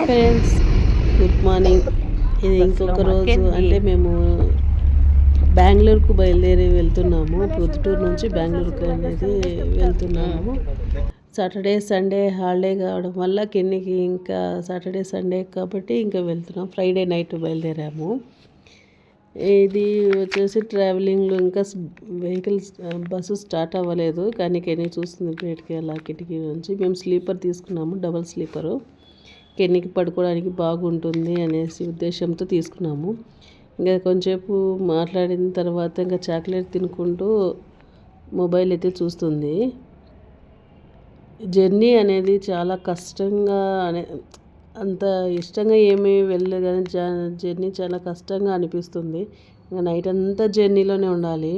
Friends, good morning. ఇది ఇంకొక రోజు, అంటే మేము బెంగళూరుకు బయలుదేరి వెళ్తున్నాము. ప్రొద్దుటూరు నుంచి బెంగళూరుకు అనేది వెళ్తున్నాము. సాటర్డే సండే హాలిడే కావడం వల్ల కెన్నికి ఇంకా సాటర్డే సండే కాబట్టి ఇంకా వెళ్తున్నాం. ఫ్రైడే నైట్ బయలుదేరాము. ఇది వచ్చేసి ట్రావెలింగ్లో ఇంకా వెహికల్స్ బస్సు స్టార్ట్ అవ్వలేదు, కానీ కెన్నీ చూస్తుంది బయటికి అలా కిటికీ నుంచి. మేము స్లీపర్ తీసుకున్నాము, డబల్ స్లీపరు. కెన్నికి పడుకోవడానికి బాగుంటుంది అనేసి ఉద్దేశంతో తీసుకున్నాము. ఇంకా కొంచెంసేపు మాట్లాడిన తర్వాత ఇంకా చాక్లెట్ తినుకుంటూ మొబైల్ అయితే చూస్తుంది. జర్నీ అనేది చాలా కష్టంగా అంత ఇష్టంగా ఏమీ వెళ్ళలేదు, కానీ జర్నీ చాలా కష్టంగా అనిపిస్తుంది. ఇంకా నైట్ అంతా జర్నీలోనే ఉండాలి.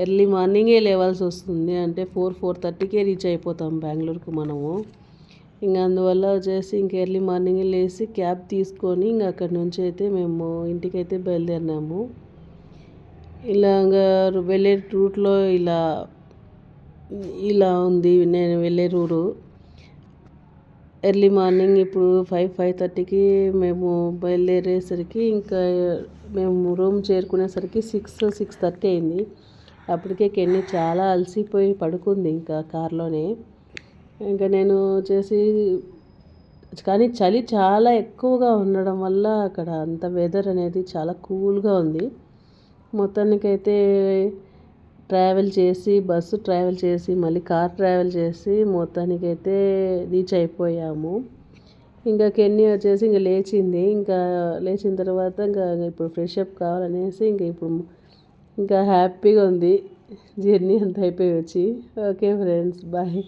ఎర్లీ మార్నింగే లేవాల్సి వస్తుంది, అంటే 4:30కే రీచ్ అయిపోతాం బెంగళూరుకు మనము. ఇంకా అందువల్ల వచ్చేసి ఇంక ఎర్లీ మార్నింగే లేచి క్యాబ్ తీసుకొని ఇంకా అక్కడి నుంచి అయితే మేము ఇంటికైతే బయలుదేరినాము. ఇలాగా వెళ్ళే రూట్లో ఇలా ఉంది నేను వెళ్ళే రూటు. ఎర్లీ మార్నింగ్ ఇప్పుడు 5:30కి మేము బయలుదేరేసరికి ఇంకా మేము రూమ్ చేరుకునేసరికి 6:30 అయింది. అప్పటికే కెన్నీ చాలా అలసిపోయి పడుకుంది ఇంకా కార్లోనే. ఇంకా నేను వచ్చేసి, కానీ చలి చాలా ఎక్కువగా ఉండడం వల్ల అక్కడ అంత వెదర్ అనేది చాలా కూల్గా ఉంది. మొత్తానికైతే బస్సు ట్రావెల్ చేసి మళ్ళీ కార్ ట్రావెల్ చేసి మొత్తానికైతే రీచ్ అయిపోయాము. ఇంకా కెన్నీ వచ్చేసి ఇంకా లేచింది. ఇంకా లేచిన తర్వాత ఇంకా ఇప్పుడు ఫ్రెష్ అప్ కావాలనేసి ఇంకా హ్యాపీగా ఉంది జర్నీ అంతా అయిపోయి వచ్చి. Okay friends, bye.